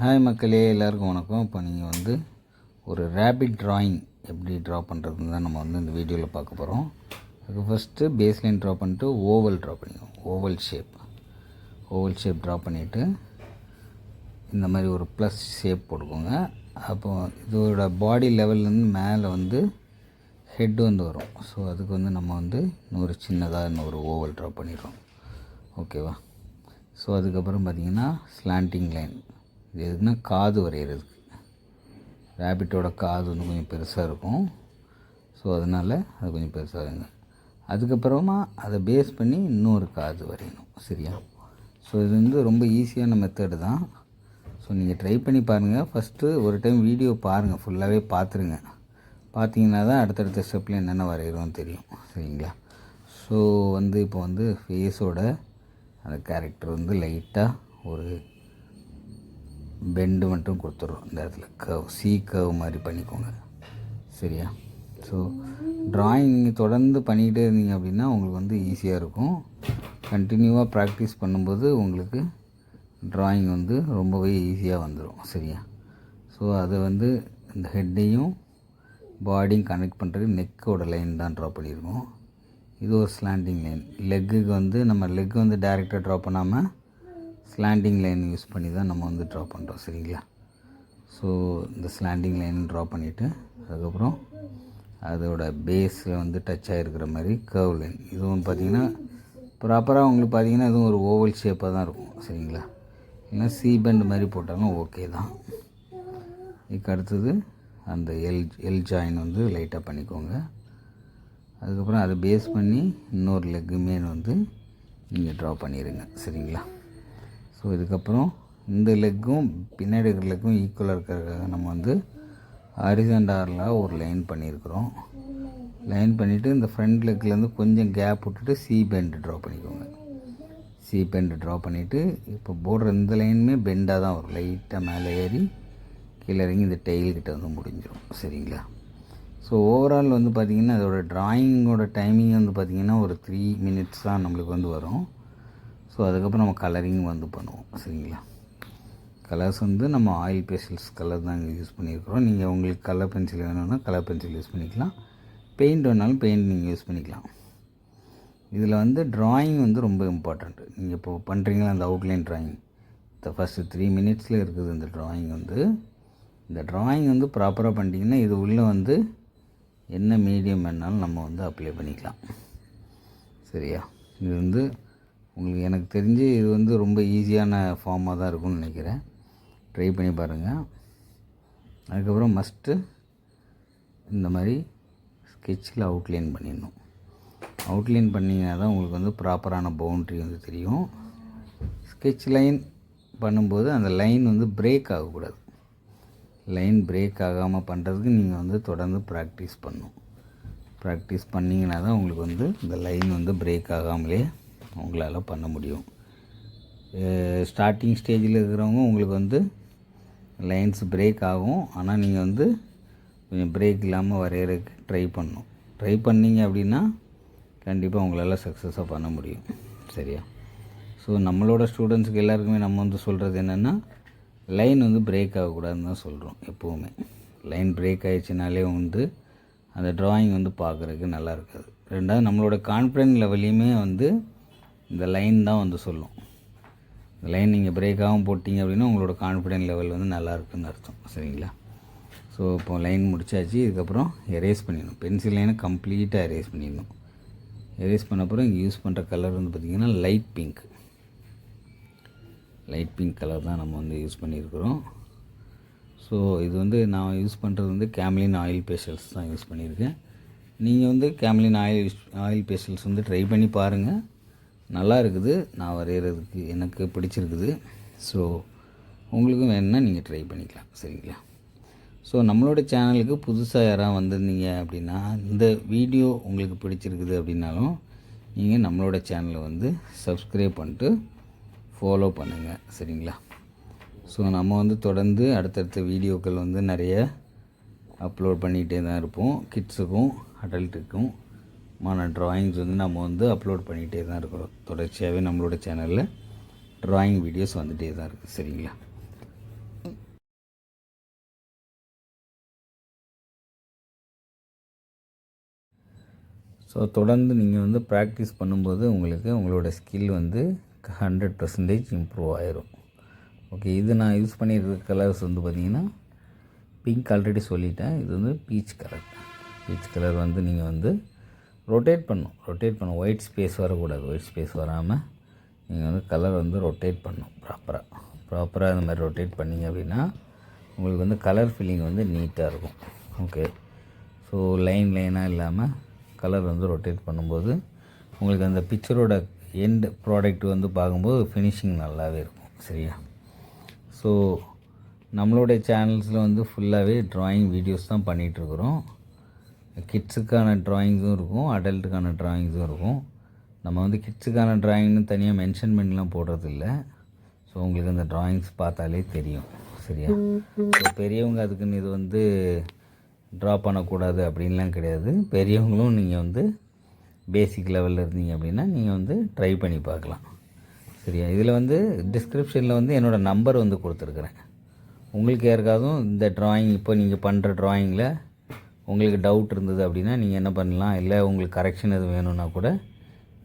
Hi மக்களே, எல்லாருக்கும் வணக்கம். இப்போ நீங்கள் வந்து ஒரு ரேபிட் ட்ராயிங் எப்படி ட்ரா பண்ணுறதுன்னு தான் நம்ம வந்து இந்த வீடியோவில் பார்க்க போகிறோம். அதுக்கு ஃபஸ்ட்டு பேஸ்லைன் ட்ரா பண்ணிட்டு ஓவல் ட்ரா பண்ணிக்கோங்க. ஓவல் ஷேப் ட்ரா பண்ணிவிட்டு இந்த மாதிரி ஒரு ப்ளஸ் ஷேப் போட்டுக்கோங்க. அப்போ இதோட பாடி லெவல்லேருந்து மேலே வந்து ஹெட் வந்து வரும். ஸோ அதுக்கு வந்து நம்ம வந்து இன்னொரு சின்னதாக இன்னொரு ஓவல் ட்ரா பண்ணிடுறோம். ஓகேவா? ஸோ அதுக்கப்புறம் பார்த்திங்கன்னா ஸ்லாண்டிங் லைன். இது எதுக்குன்னா காது வரைகிறதுக்கு. ரேபிட்டோட காது வந்து கொஞ்சம் பெருசாக இருக்கும். ஸோ அதனால் அது கொஞ்சம் பெருசாக வருங்க. அதுக்கப்புறமா அதை பேஸ் பண்ணி இன்னொரு காது வரையணும். சரியா? ஸோ இது வந்து ரொம்ப ஈஸியான மெத்தடு தான். ஸோ நீங்கள் ட்ரை பண்ணி பாருங்கள். ஃபஸ்ட்டு ஒரு டைம் வீடியோ பாருங்கள், ஃபுல்லாகவே பார்த்துருங்க. பார்த்தீங்கன்னா தான் அடுத்தடுத்த ஸ்டெப்பில் என்னென்ன வரைகிறோன்னு தெரியும். சரிங்களா? ஸோ வந்து இப்போ வந்து ஃபேஸோட அந்த கேரக்டர் வந்து லைட்டாக ஒரு பெண்டு மட்டும் கொடுத்துட்றோம். இந்த இடத்துல கர்வ் மாதிரி பண்ணிக்கோங்க. சரியா? ஸோ ட்ராயிங் நீங்கள் தொடர்ந்து பண்ணிக்கிட்டே இருந்தீங்க அப்படின்னா உங்களுக்கு வந்து ஈஸியாக இருக்கும். கண்டினியூவாக ப்ராக்டிஸ் பண்ணும்போது உங்களுக்கு ட்ராயிங் வந்து ரொம்பவே ஈஸியாக வந்துடும். சரியா? ஸோ அதை வந்து இந்த ஹெட்டையும் பாடியும் கனெக்ட் பண்ணுறது நெக்கோட லைன் தான் ட்ரா பண்ணியிருக்கோம். இது ஒரு ஸ்லாண்டிங் லைன். லெக்குக்கு வந்து நம்ம லெக் வந்து டைரெக்டாக ட்ரா பண்ணாமல் ஸ்லாண்டிங் லைன் யூஸ் பண்ணி தான் நம்ம வந்து ட்ரா பண்ணுறோம். சரிங்களா? ஸோ இந்த ஸ்லாண்டிங் லைன் ட்ரா பண்ணிவிட்டு அதுக்கப்புறம் அதோட பேஸில் வந்து டச் ஆகிருக்கிற மாதிரி கர்வ் லைன். இதுவும் பார்த்திங்கன்னா ப்ராப்பராக உங்களுக்கு பார்த்திங்கன்னா இதுவும் ஒரு ஓவல் ஷேப்பாக தான் இருக்கும். சரிங்களா? இல்லைன்னா சீபெண்ட் மாதிரி போட்டாலும் ஓகே தான். இதுக்கு அடுத்தது அந்த எல் ஜாயின் வந்து லைட்டாக பண்ணிக்கோங்க. அதுக்கப்புறம் அதை பேஸ் பண்ணி இன்னொரு லெக்குமே வந்து நீங்கள் ட்ரா பண்ணிடுங்க. சரிங்களா? ஸோ இதுக்கப்புறம் இந்த லெக்கும் பின்னாடி இருக்கிற லெக்கும் ஈக்குவலாக இருக்கிறதுக்காக நம்ம வந்து ஹாரிசான்டலாக ஒரு லைன் பண்ணியிருக்கிறோம். லைன் பண்ணிவிட்டு இந்த ஃப்ரண்ட் லெக்லேருந்து கொஞ்சம் கேப் விட்டுட்டு சி பெண்ட் ட்ரா பண்ணிக்கோங்க. சி பெண்ட் ட்ரா பண்ணிவிட்டு இப்போ போடுற இந்த லைனுமே பெண்டாக தான் வரும். லைட்டாக மேலே ஏறி கீழே இறங்கி இந்த டெய்ல்கிட்ட வந்து முடிஞ்சிடும். சரிங்களா? ஸோ ஓவரால் வந்து பார்த்திங்கன்னா அதோட ட்ராயிங்கோட டைமிங் வந்து பார்த்திங்கன்னா ஒரு 3 minutes தான் நம்மளுக்கு வந்து வரும். ஸோ அதுக்கப்புறம் நம்ம கலரிங் வந்து பண்ணுவோம். சரிங்களா? கலர்ஸ் வந்து நம்ம ஆயில் பேஸ்டல்ஸ் கலர் தான் இங்கே யூஸ் பண்ணியிருக்கிறோம். நீங்கள் உங்களுக்கு கலர் பென்சில் வேணும்னா கலர் பென்சில் யூஸ் பண்ணிக்கலாம். பெயிண்ட் வேணாலும் பெயிண்ட் நீங்கள் யூஸ் பண்ணிக்கலாம். இதில் வந்து ட்ராயிங் வந்து ரொம்ப இம்பார்ட்டண்ட். நீங்கள் இப்போ பண்ணுறீங்களா அந்த அவுட்லைன் ட்ராயிங், இந்த ஃபஸ்ட்டு 3 minutes இருக்குது இந்த ட்ராயிங் வந்து. இந்த ட்ராயிங் வந்து ப்ராப்பராக பண்ணிட்டீங்கன்னா இது உள்ளே வந்து என்ன மீடியம் வேணாலும் நம்ம வந்து அப்ளை பண்ணிக்கலாம். சரியா? இது வந்து உங்களுக்கு எனக்கு தெரிஞ்சு இது வந்து ரொம்ப ஈஸியான ஃபார்மாக தான் இருக்கும்னு நினைக்கிறேன். ட்ரை பண்ணி பாருங்கள். அதுக்கப்புறம் மஸ்ட்டு இந்த மாதிரி ஸ்கெட்சில் அவுட்லைன் பண்ணிடணும். அவுட்லைன் பண்ணிங்கன்னா தான் உங்களுக்கு வந்து ப்ராப்பரான பவுண்ட்ரி வந்து தெரியும். ஸ்கெட்ச் லைன் பண்ணும்போது அந்த லைன் வந்து பிரேக் ஆகக்கூடாது. லைன் பிரேக் ஆகாமல் பண்ணுறதுக்கு நீங்கள் வந்து தொடர்ந்து ப்ராக்டிஸ் பண்ணணும். ப்ராக்டிஸ் பண்ணிங்கன்னா தான் உங்களுக்கு வந்து இந்த லைன் வந்து பிரேக் ஆகாமலே உங்களால் பண்ண முடியும். ஸ்டார்டிங் ஸ்டேஜில் இருக்கிறவங்க உங்களுக்கு வந்து லைன்ஸ் பிரேக் ஆகும். ஆனால் நீங்கள் வந்து கொஞ்சம் பிரேக் இல்லாமல் வரைகிறதுக்கு ட்ரை பண்ணணும். ட்ரை பண்ணிங்க அப்படின்னா கண்டிப்பாக உங்களால் சக்ஸஸாக பண்ண முடியும். சரியா? ஸோ நம்மளோட ஸ்டூடெண்ட்ஸுக்கு எல்லாருக்குமே நம்ம வந்து சொல்கிறது என்னென்னா லைன் வந்து பிரேக் ஆகக்கூடாதுன்னு தான் சொல்கிறோம் எப்போவுமே. லைன் பிரேக் ஆகிடுச்சினாலே வந்து அந்த ட்ராயிங் வந்து பார்க்குறதுக்கு நல்லா இருக்காது. ரெண்டாவது நம்மளோட கான்ஃபிடென்ட் லெவலையுமே வந்து இந்த லைன் தான் வந்து சொல்லும். இந்த லைன் நீங்கள் பிரேக் ஆகாமல் போட்டிங்க அப்படின்னா உங்களோட கான்ஃபிடென்ட் லெவல் வந்து நல்லா இருக்குதுன்னு அர்த்தம். சரிங்களா? ஸோ இப்போ லைன் முடிச்சாச்சு. இதுக்கப்புறம் எரேஸ் பண்ணிடணும். பென்சில் லைனை கம்ப்ளீட்டாக எரேஸ் பண்ணிடணும். எரேஸ் பண்ண அப்புறம் இங்கே யூஸ் பண்ணுற கலர் வந்து பார்த்திங்கன்னா லைட் பிங்க் கலர் தான் நம்ம வந்து யூஸ் பண்ணியிருக்கிறோம். ஸோ இது வந்து நான் யூஸ் பண்ணுறது வந்து கேம்லின் ஆயில் பேஸ்டல்ஸ் தான் யூஸ் பண்ணியிருக்கேன். நீங்கள் வந்து கேம்லின் ஆயில் பேஸ்டல்ஸ் வந்து ட்ரை பண்ணி பாருங்கள். நல்லா இருக்குது. நான் வரைகிறதுக்கு எனக்கு பிடிச்சிருக்குது. ஸோ உங்களுக்கும் வேணும்னா நீங்கள் ட்ரை பண்ணிக்கலாம். சரிங்களா? ஸோ நம்மளோட சேனலுக்கு புதுசாக யாராவது வந்திருந்தீங்க அப்படின்னா இந்த வீடியோ உங்களுக்கு பிடிச்சிருக்குது அப்படின்னாலும் நீங்கள் நம்மளோட சேனலை வந்து சப்ஸ்கிரைப் பண்ணிட்டு ஃபாலோ பண்ணுங்கள். சரிங்களா? ஸோ நம்ம வந்து தொடர்ந்து அடுத்தடுத்த வீடியோக்கள் வந்து நிறைய அப்லோட் பண்ணிகிட்டே தான் இருப்போம். கிட்ஸுக்கும் அடல்ட்டுக்கும் ட்ராயிங்ஸ் வந்து நம்ம வந்து அப்லோட் பண்ணிகிட்டே தான் இருக்கிறோம். தொடர்ச்சியாகவே நம்மளோட சேனலில் ட்ராயிங் வீடியோஸ் வந்துகிட்டே தான் இருக்குது. சரிங்களா? ஸோ தொடர்ந்து நீங்கள் வந்து ப்ராக்டிஸ் பண்ணும்போது உங்களுக்கு உங்களோட ஸ்கில் வந்து 100% இம்ப்ரூவ் ஆயிரும். ஓகே, இது நான் யூஸ் பண்ணியிருக்க கலர்ஸ் வந்து பார்த்திங்கன்னா பிங்க் ஆல்ரெடி சொல்லிட்டேன். இது வந்து பீச் கலர் வந்து நீங்கள் வந்து ரொட்டேட் பண்ணும். ஒயிட் ஸ்பேஸ் வரக்கூடாது. ஒயிட் ஸ்பேஸ் வராமல் நீங்கள் வந்து கலர் வந்து ரொட்டேட் பண்ணணும் ப்ராப்பராக இந்த மாதிரி ரொட்டேட் பண்ணிங்க அப்படின்னா உங்களுக்கு வந்து கலர் ஃபில்லிங் வந்து நீட்டாக இருக்கும். ஓகே, ஸோ லைனாக இல்லாமல் கலர் வந்து ரொட்டேட் பண்ணும்போது உங்களுக்கு அந்த பிக்சரோட எண்ட் ப்ராடக்ட் வந்து பார்க்கும்போது ஃபினிஷிங் நல்லாவே இருக்கும். சரியா? ஸோ நம்மளுடைய சேனல்ஸில் வந்து ஃபுல்லாகவே ட்ராயிங் வீடியோஸ் தான் பண்ணிகிட்ருக்குறோம். கிட்ஸுக்கான ட்ராயிங்ஸும் இருக்கும், அடல்ட்டுக்கான ட்ராயிங்ஸும் இருக்கும். நம்ம வந்து கிட்ஸுக்கான ட்ராயிங்னு தனியாக மென்ஷன் பண்ணிலாம் போடுறதில்ல. ஸோ உங்களுக்கு அந்த ட்ராயிங்ஸ் பார்த்தாலே தெரியும். சரியா? ஸோ பெரியவங்க அதுக்குன்னு இது வந்து ட்ரா பண்ணக்கூடாது அப்படின்லாம் கிடையாது. பெரியவங்களும் நீங்கள் வந்து பேசிக் லெவலில் இருந்தீங்க அப்படின்னா நீங்கள் வந்து ட்ரை பண்ணி பார்க்கலாம். சரியா? இதில் வந்து டிஸ்கிரிப்ஷனில் வந்து என்னோடய நம்பர் வந்து கொடுத்துருக்குறேன். உங்களுக்கு யாருக்காதும் இந்த ட்ராயிங் இப்போ நீங்கள் பண்ணுற ட்ராயிங்கில் உங்களுக்கு டவுட் இருந்தது அப்படின்னா நீங்கள் என்ன பண்ணலாம், இல்லை உங்களுக்கு கரெக்ஷன் எதுவும் வேணும்னா கூட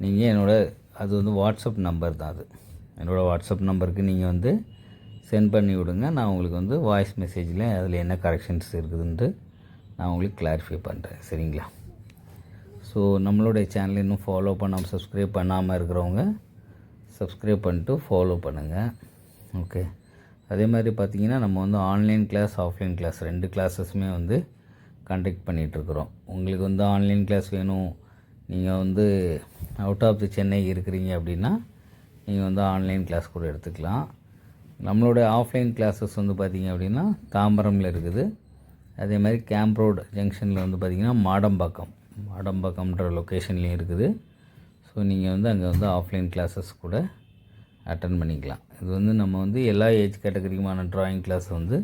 நீங்கள் அது வந்து வாட்ஸ்அப் நம்பர் தான். அது என்னோடய வாட்ஸ்அப் நம்பருக்கு நீங்கள் வந்து சென்ட் பண்ணி விடுங்க. நான் உங்களுக்கு வந்து வாய்ஸ் மெசேஜில் அதில் என்ன கரெக்ஷன்ஸ் இருக்குதுன்ட்டு நான் உங்களுக்கு கிளாரிஃபை பண்ணுறேன். சரிங்களா? ஸோ நம்மளுடைய சேனலை இன்னும் ஃபாலோ பண்ணாமல் சப்ஸ்கிரைப் பண்ணாமல் இருக்கிறவங்க சப்ஸ்கிரைப் பண்ணிட்டு ஃபாலோ பண்ணுங்கள். ஓகே, அதே மாதிரி பார்த்திங்கன்னா நம்ம வந்து ஆன்லைன் கிளாஸ், ஆஃப்லைன் கிளாஸ் 2 கிளாஸஸுமே வந்து கண்டக்ட் பண்ணிகிட்ருக்குறோம். உங்களுக்கு வந்து ஆன்லைன் கிளாஸ் வேணும், நீங்கள் வந்து அவுட் ஆஃப் தி சென்னை இருக்கிறீங்க அப்படின்னா நீங்கள் வந்து ஆன்லைன் கிளாஸ் கூட எடுத்துக்கலாம். நம்மளோட ஆஃப்லைன் கிளாஸஸ் வந்து பார்த்திங்க அப்படின்னா தாம்பரமில் இருக்குது. அதே மாதிரி கேம்ப் ரோடு ஜங்ஷனில் வந்து பார்த்திங்கன்னா மாடம்பாக்கம்ன்ற லொக்கேஷன்லேயும் இருக்குது. ஸோ நீங்கள் வந்து அங்கே வந்து ஆஃப்லைன் கிளாஸஸ் கூட அட்டன் பண்ணிக்கலாம். இது வந்து நம்ம வந்து எல்லா ஏஜ் கேட்டகரிக்குமான ட்ராயிங் கிளாஸ் வந்து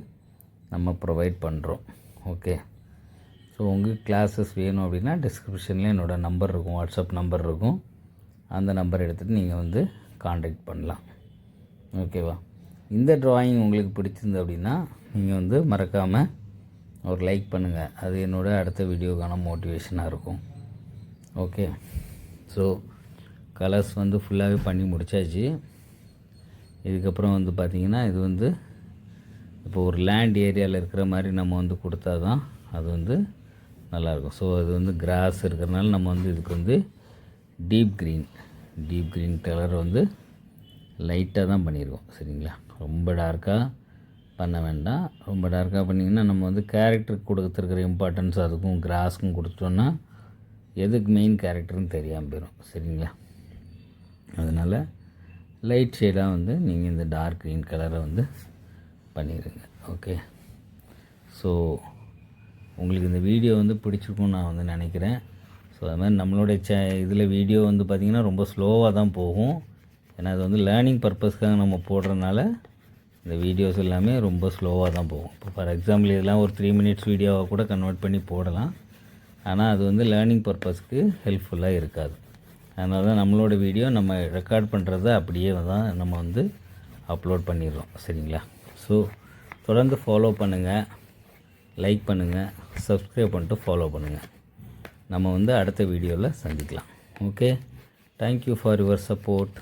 நம்ம ப்ரொவைட் பண்ணுறோம். ஓகே, ஸோ உங்களுக்கு கிளாஸஸ் வேணும் அப்படின்னா டிஸ்கிரிப்ஷனில் என்னோடய நம்பர் இருக்கும், வாட்ஸ்அப் நம்பர் இருக்கும். அந்த நம்பர் எடுத்துகிட்டு நீங்கள் வந்து காண்டாக்ட் பண்ணலாம். ஓகேவா? இந்த ட்ராயிங் உங்களுக்கு பிடிச்சிருந்து அப்படின்னா நீங்கள் வந்து மறக்காமல் ஒரு லைக் பண்ணுங்கள். அது என்னோடய அடுத்த வீடியோக்கான மோட்டிவேஷனாக இருக்கும். ஓகே, ஸோ கலர்ஸ் வந்து ஃபுல்லாகவே பண்ணி முடித்தாச்சு. இதுக்கப்புறம் வந்து பார்த்திங்கன்னா இது வந்து இப்போ ஒரு லேண்ட் ஏரியாவில் இருக்கிற மாதிரி நம்ம வந்து கொடுத்தா தான் அது வந்து நல்லாயிருக்கும். ஸோ அது வந்து கிராஸ் இருக்கிறதுனால நம்ம வந்து இதுக்கு வந்து டீப் க்ரீன் கலர் வந்து லைட்டாக தான் பண்ணியிருக்கோம். சரிங்களா? ரொம்ப டார்க்காக பண்ண வேண்டாம். ரொம்ப டார்க்காக பண்ணிங்கன்னா நம்ம வந்து கேரக்டருக்கு கொடுத்துருக்கிற இம்பார்ட்டன்ஸ் அதுக்கும் கிராஸுக்கும் கொடுத்துட்டோன்னா எதுக்கு மெயின் கேரக்டர்னு தெரியாமல் போயிடும். சரிங்களா? அதனால் லைட் ஷேடாக வந்து நீங்கள் இந்த டார்க் க்ரீன் கலரை வந்து பண்ணிடுங்க. ஓகே, ஸோ உங்களுக்கு இந்த வீடியோ வந்து பிடிச்சிருக்கும்னு நான் வந்து நினைக்கிறேன். ஸோ அது மாதிரி நம்மளுடைய இதில் வீடியோ வந்து பார்த்திங்கன்னா ரொம்ப ஸ்லோவாக தான் போகும். ஏன்னா அது வந்து லேர்னிங் பர்பஸ்க்காக நம்ம போடுறதுனால இந்த வீடியோஸ் எல்லாமே ரொம்ப ஸ்லோவாக தான் போகும். இப்போ ஃபார் எக்ஸாம்பிள் இதெல்லாம் ஒரு 3 மினிட்ஸ் வீடியோவாக கூட கன்வெர்ட் பண்ணி போடலாம். ஆனால் அது வந்து லேர்னிங் பர்பஸ்க்கு ஹெல்ப்ஃபுல்லாக இருக்காது. அதனால தான் நம்மளோட வீடியோ நம்ம ரெக்கார்ட் பண்ணுறத அப்படியே தான் நம்ம வந்து அப்லோட் பண்ணிடுறோம். சரிங்களா? ஸோ தொடர்ந்து ஃபாலோ பண்ணுங்கள், லைக் பண்ணுங்கள், சப்ஸ்கிரைப் பண்ணிட்டு ஃபாலோ பண்ணுங்கள். நம்ம வந்து அடுத்த வீடியோவில் சந்திக்கலாம். Okay, thank you for your support.